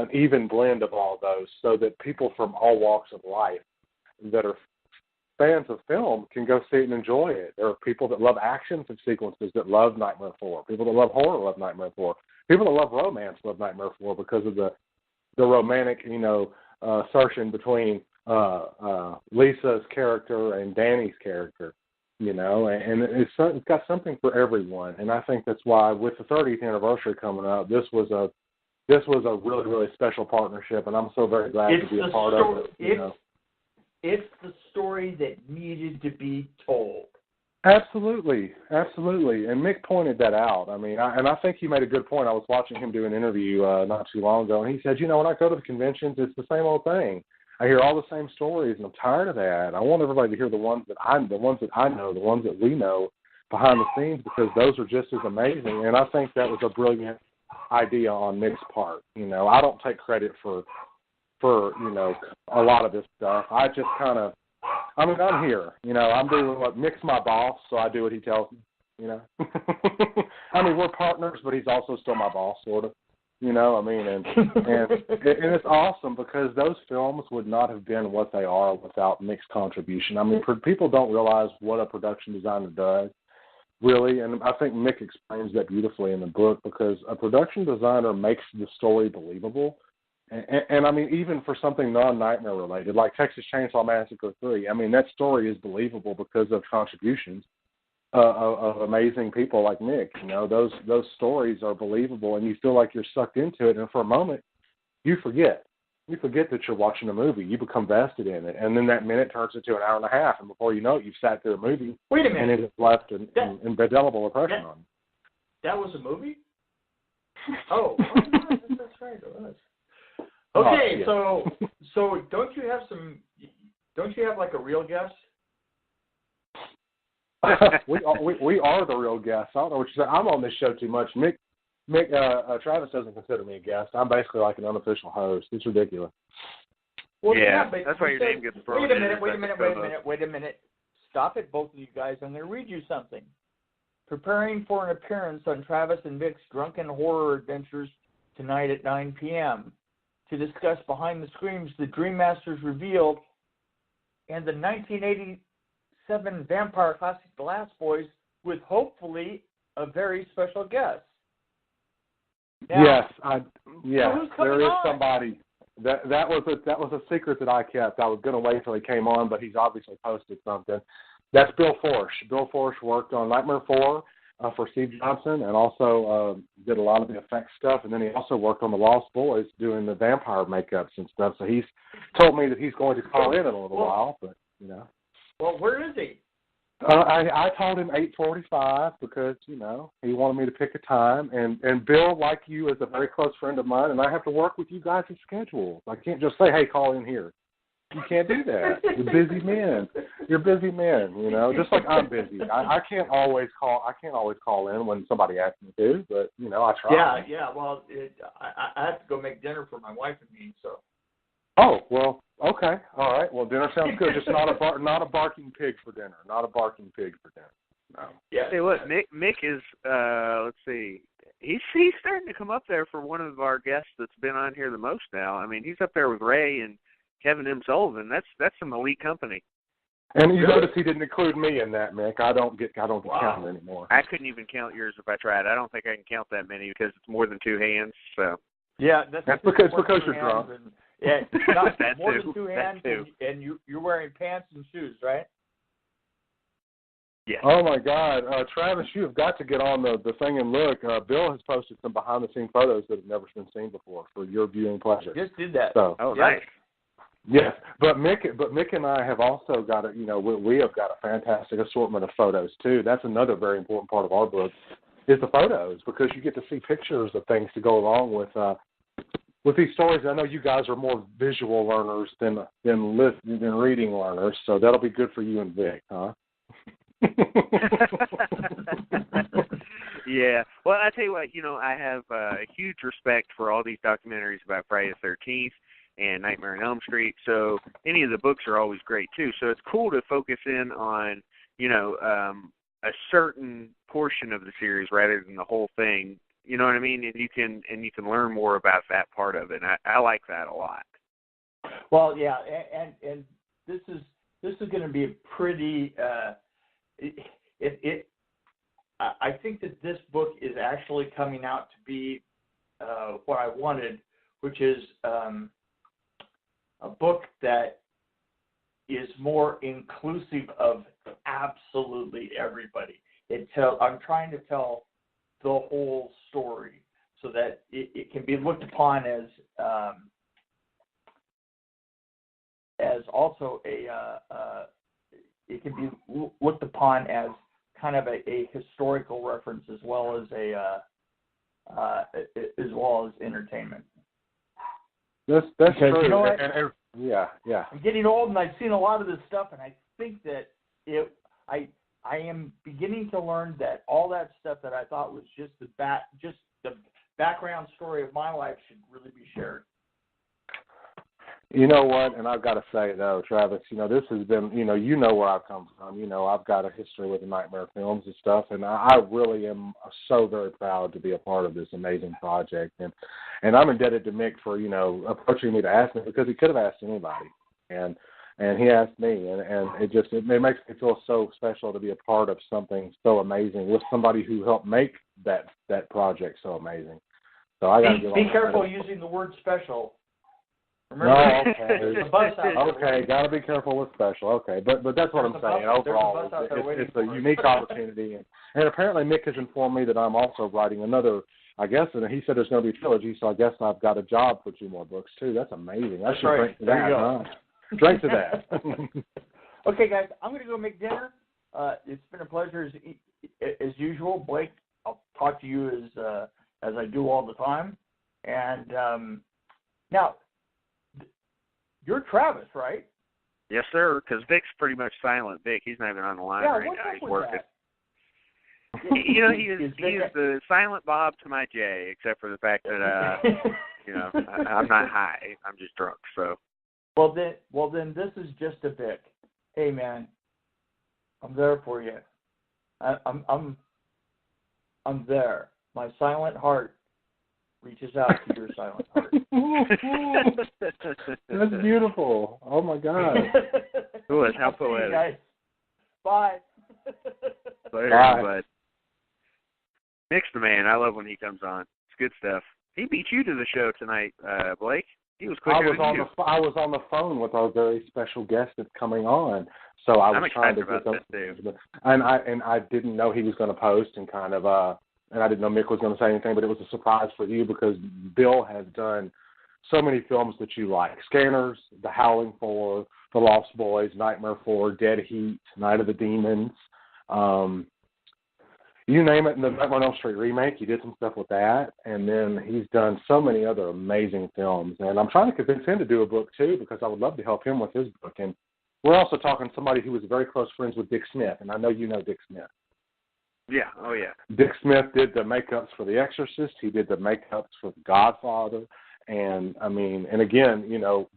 an even blend of all those, so that people from all walks of life that are fans of film can go see it and enjoy it. There are people that love action sequences that love Nightmare 4. People that love horror love Nightmare 4. People that love romance love Nightmare 4 because of the romantic, assertion between Lisa's character and Danny's character, and it's got something for everyone. And I think that's why, with the 30th anniversary coming up, this was a really, really special partnership, and I'm so very glad to be a part of it. It's the story that needed to be told. Absolutely. And Mick pointed that out. I mean, I think he made a good point. I was watching him do an interview not too long ago, and he said, when I go to the conventions, it's the same old thing. I hear all the same stories, and I'm tired of that. I want everybody to hear the ones that I know, the ones that we know behind the scenes, because those are just as amazing. And I think that was a brilliant idea on Mick's part. I don't take credit for a lot of this stuff. I just I'm here. I'm doing what Mick's my boss, so I do what he tells me. I mean, we're partners, but he's also still my boss, sort of. And it's awesome, because those films would not have been what they are without Mick's contribution. I mean, people don't realize what a production designer does, really, and I think Mick explains that beautifully in the book, because a production designer makes the story believable. And I mean, even for something non-Nightmare related, like Texas Chainsaw Massacre 3, I mean, that story is believable because of contributions of amazing people like Mick. Those stories are believable, and you feel like you're sucked into it, and for a moment, you forget that you're watching a movie. You become vested in it, and then that minute turns into an hour and a half, and before you know it, you've sat through a movie. Wait a minute. And it has left an indelible impression on you. That was a movie? Oh, that's right, it was. Okay, so don't you have like a real guest? we are the real guests. I don't know what you say. I'm on this show too much. Mick, Travis doesn't consider me a guest. I'm basically like an unofficial host. It's ridiculous. Well, but that's why your name gets thrown in. Wait a minute. Stop it, both of you guys. I'm going to read you something. Preparing for an appearance on Travis and Mick's Drunken Horror Adventures tonight at 9 p.m. to discuss Behind the Screams, the Dream Masters revealed, and the 1987 vampire classic The Last Boys, with hopefully a very special guest. Now, yes, there is somebody. That was a secret that I kept. I was going to wait till he came on, but he's obviously posted something. That's Bill Forsche. Bill Forsche worked on Nightmare 4 for Steve Johnson, and also did a lot of the effects stuff. And then he also worked on The Lost Boys doing the vampire makeups and stuff. So he's told me that he's going to call in a little while, but Well, where is he? I told him 8:45 because he wanted me to pick a time. And Bill, like you, is a very close friend of mine, and I have to work with you guys' schedules. I can't just say, "Hey, call in here." You can't do that. You're busy men. Just like I'm busy. I can't always call in when somebody asks me to, but I try. Yeah. Well, I have to go make dinner for my wife and me, so. Oh, well, okay, all right. Well, dinner sounds good. Just not a barking pig for dinner. Not a barking pig for dinner. No. Yeah. Hey, look, Mick is. Let's see. He's starting to come up there for one of our guests that's been on here the most now. I mean, he's up there with Ray and Kevin M. Sullivan. That's some elite company. And you notice he didn't include me in that, Mick. I don't get counted anymore. I couldn't even count yours if I tried. I don't think I can count that many because it's more than two hands. So. Yeah, that's because you're drunk. Not more than two hands, and you're wearing pants and shoes, right? Yeah. Oh my God, Travis, you have got to get on the thing and look. Bill has posted some behind-the-scenes photos that have never been seen before for your viewing pleasure. Just did that. So, nice. Yes, but Mick and I have also got we have got a fantastic assortment of photos too. That's another very important part of our book is the photos, because you get to see pictures of things to go along with these stories. I know you guys are more visual learners than reading learners, so that'll be good for you and Vic, huh? Yeah. Well, I tell you what, I have a huge respect for all these documentaries about Friday the 13th and Nightmare on Elm Street. So any of the books are always great too. So it's cool to focus in on, a certain portion of the series rather than the whole thing, You know what I mean? And you can learn more about that part of it. And I like that a lot. Well, yeah, and this is going to be a pretty. I think that this book is actually coming out to be what I wanted, which is a book that is more inclusive of absolutely everybody. I'm trying to tell the whole story so that it can be looked upon as also it can be looked upon as kind of a historical reference as well as entertainment. That's because, true. You know what? Yeah. I'm getting old, and I've seen a lot of this stuff, and I think that I am beginning to learn that all that stuff that I thought was just the background story of my life should really be shared. You know what? And I've got to say, though, Travis, this has been, you know where I've come from. I've got a history with the Nightmare films and stuff, and I really am so very proud to be a part of this amazing project. And I'm indebted to Mick for, approaching me to ask me, because he could have asked anybody. And he asked me, and it makes me feel so special to be a part of something so amazing with somebody who helped make that project so amazing. So I got to be careful using the word special. Remember, no, okay. Okay, got to be careful with special. Okay, but that's what I'm saying. Overall, it's a unique opportunity, and apparently Mick has informed me that I'm also writing another. I guess, and he said there's going to be a trilogy, so I guess I've got a job for 2 more books too. That's amazing. I should drink to that. Huh? Drink to that. Okay, guys, I'm going to go make dinner. It's been a pleasure as usual. Blake, I'll talk to you as I do all the time. And now, you're Travis, right? Yes, sir, because Vic's pretty much silent. Vic, he's not even on the line right now. He's working. He is the silent Bob to my Jay, except for the fact that I'm not high. I'm just drunk. So. Well then, this is just a Vic. Hey man, I'm there for you. I'm there. My silent heart reaches out to your silent heart. That's beautiful. Oh my God. Good. How poetic. Guys. Bye. Later, bud. Mick's the man. I love when he comes on. It's good stuff. He beat you to the show tonight, Blake. He was quicker than you. I was on the phone with our very special guest that's coming on, so I was trying to get those. And I didn't know he was going to post, and kind of and I didn't know Mick was going to say anything, but it was a surprise for you because Bill has done so many films that you like: Scanners, The Howling 4, The Lost Boys, Nightmare 4, Dead Heat, Night of the Demons. You name it, in the Nightmare on Elm Street remake, he did some stuff with that, and then he's done so many other amazing films. And I'm trying to convince him to do a book, too, because I would love to help him with his book. And we're also talking to somebody who was very close friends with Dick Smith, and I know you know Dick Smith. Yeah, oh yeah. Dick Smith did the makeups for The Exorcist. He did the makeups for The Godfather. And, and again,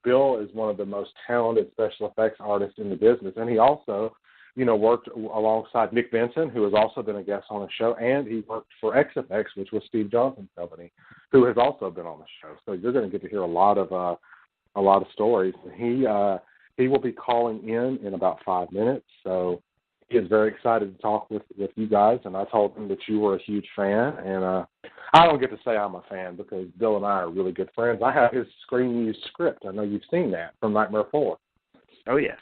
Bill is one of the most talented special effects artists in the business, and he also worked alongside Nick Benson, who has also been a guest on the show, and he worked for XFX, which was Steve Johnson's company, who has also been on the show. So you're going to get to hear a lot of stories. He will be calling in about 5 minutes, so he is very excited to talk with you guys. And I told him that you were a huge fan, and I don't get to say I'm a fan because Bill and I are really good friends. I have his screen used script. I know you've seen that from Nightmare 4. Oh yeah.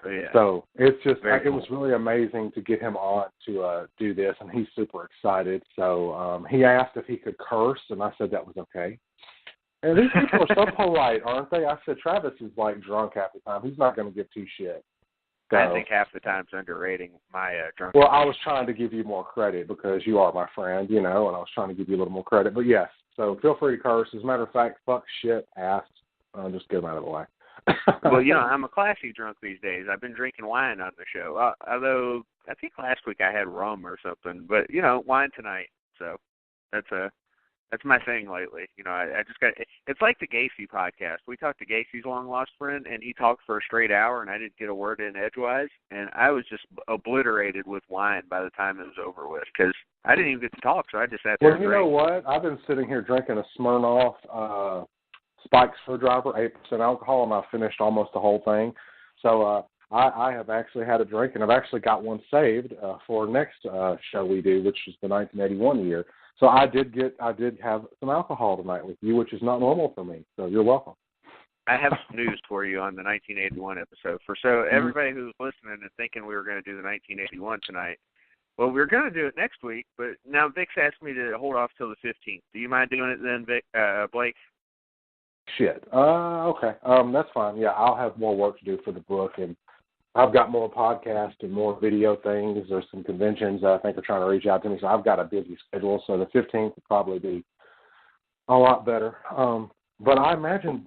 Yeah. So it's just it was really amazing to get him on to do this, and he's super excited. So he asked if he could curse, and I said that was okay. And these people are so polite, aren't they? I said Travis is like drunk half the time. He's not going to give 2 shits. So, I think half the time's underrating my drunk. Well, I was trying to give you more credit because you are my friend, and I was trying to give you a little more credit. But yes, so feel free to curse. As a matter of fact, fuck, shit, ass. Just get them out of the way. Well, I'm a classy drunk these days. I've been drinking wine on the show. Although I think last week I had rum or something, but wine tonight. So that's That's my thing lately. You know, I just got. It's like the Gacy podcast. We talked to Gacy's long lost friend, and he talked for a straight hour, and I didn't get a word in edgewise, and I was just obliterated with wine by the time it was over with because I didn't even get to talk, so I just sat there. Well, you know what? I've been sitting here drinking a Smirnoff Spike Screwdriver, 8% alcohol, and I've finished almost the whole thing. So I have actually had a drink, and I've actually got one saved for next show we do, which is the 1981 year. So I did have some alcohol tonight with you, which is not normal for me. So you're welcome. I have some news for you on the 1981 episode. So everybody who's listening and thinking we were going to do the 1981 tonight, well, we were going to do it next week, but now Vic's asked me to hold off till the 15th. Do you mind doing it then, Vic, Blake? Shit. Okay. That's fine. Yeah, I'll have more work to do for the book, and I've got more podcasts and more video things. There's some conventions that I think are trying to reach out to me, so I've got a busy schedule. So the 15th will probably be a lot better. But I imagine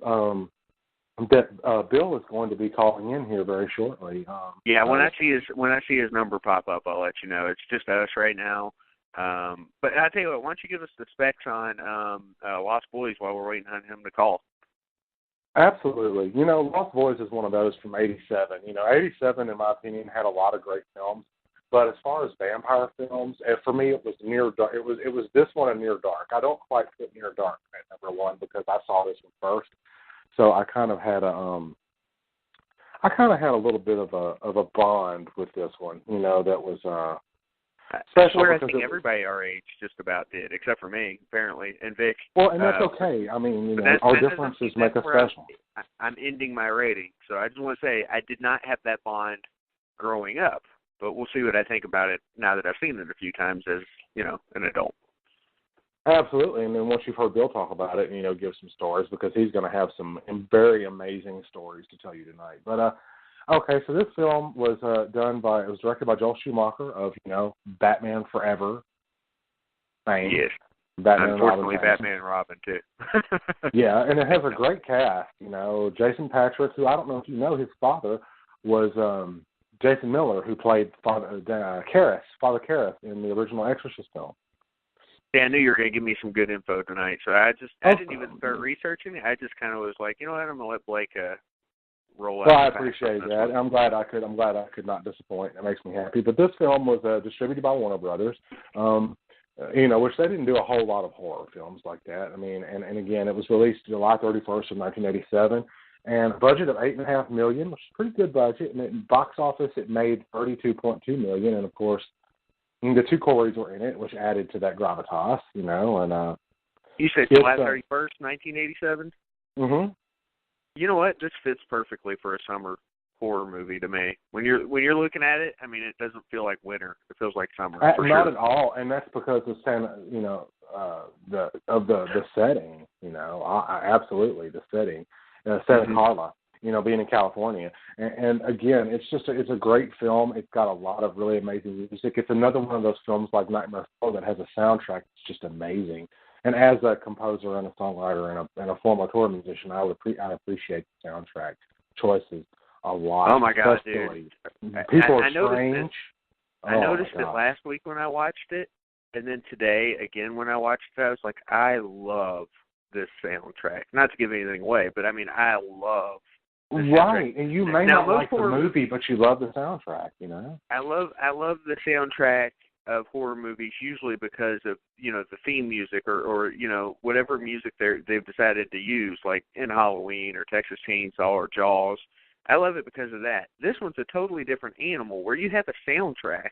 that Bill is going to be calling in here very shortly. Yeah, when I see his number pop up, I'll let you know. It's just us right now. But I tell you what, why don't you give us the specs on Lost Boys while we're waiting on him to call? Absolutely. You know, Lost Boys is one of those from 87. You know, 87, in my opinion, had a lot of great films. But as far as vampire films, for me, it was Near Dark. It was this one and Near Dark. I don't quite put Near Dark at number one because I saw this one first. So I kind of had a little bit of a bond with this one. You know, that was special. I think everybody our age just about did, except for me, apparently, and Vic. Well, and that's okay. I mean, you know, our differences make us special. I'm ending my rating, so I just want to say I did not have that bond growing up, but we'll see what I think about it now that I've seen it a few times as, you know, an adult. Absolutely, and then once you've heard Bill talk about it, you know, give some stories because he's going to have some very amazing stories to tell you tonight. But okay, so this film was directed by Joel Schumacher of, you know, Batman Forever fame. Yes. Batman Unfortunately, and Robin Batman and Robin, too. Yeah, and it has a great cast. You know, Jason Patrick, who I don't know if you know, his father was Jason Miller, who played Father Karras in the original Exorcist film. Yeah, I knew you were going to give me some good info tonight, so I didn't even start researching it. I just kind of was like, you know what, I'm going to let Blake roll out. Well, I appreciate that. I'm glad I could not disappoint. It makes me happy. But this film was distributed by Warner Brothers, you know, which they didn't do a whole lot of horror films like that. I mean, and again, it was released July 31st of 1987, and a budget of $8.5 million, which is a pretty good budget. And in box office, it made $32.2 million, and of course, the two Coreys were in it, which added to that gravitas, you know. And you said July 31st, 1987. Mm-hmm. You know what? This fits perfectly for a summer horror movie to me. When you're looking at it, I mean, it doesn't feel like winter. It feels like summer. Not at all, and that's because of the setting. You know, absolutely the setting, Santa Carla. You know, being in California, and again, it's a great film. It's got a lot of really amazing music. It's another one of those films like Nightmare 4 that has a soundtrack that's just amazing. And as a composer and a songwriter and a former tour musician, I appreciate the soundtrack choices a lot. Oh my God, dude! People are strange. I noticed it last week when I watched it, and then today again when I watched it, I was like, I love this soundtrack. Not to give anything away, but I mean, I love. Right, and you may not like the movie, but you love the soundtrack, you know? I love the soundtrack of horror movies usually because of, you know, the theme music or you know, whatever music they've decided to use, like in Halloween or Texas Chainsaw or Jaws. I love it because of that. This one's a totally different animal where you have a soundtrack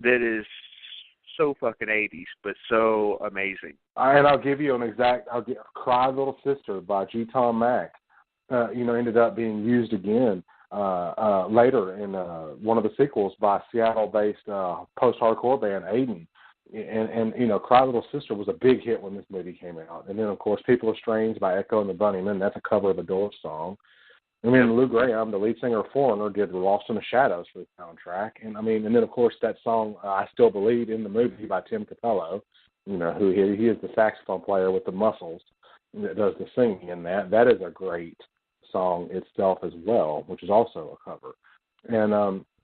that is so fucking 80s, but so amazing. And I'll give you Cry Little Sister by G. Tom Mack. You know, ended up being used again later in one of the sequels by Seattle-based post-hardcore band Aiden. And you know, Cry Little Sister was a big hit when this movie came out. And then, of course, People Are Strange by Echo and the Bunnymen. That's a cover of a Doors song. And then Lou Graham, the lead singer of Foreigner, did Lost in the Shadows for the soundtrack. And then, of course, that song, I Still Believe in the Movie by Tim Capello, you know, who he is the saxophone player with the muscles that does the singing in that. That is a great song itself as well, which is also a cover. And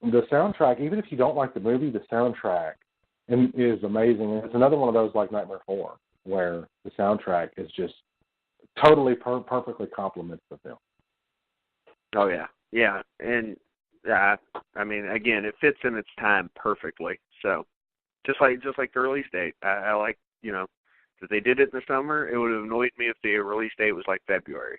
the soundtrack, even if you don't like the movie, the soundtrack is amazing. And it's another one of those like Nightmare 4. where the soundtrack is just totally perfectly complements the film. Oh yeah, and I mean, again, it fits in its time perfectly. So just like the release date, I like, that they did it in the summer. It would have annoyed me if the release date was like February.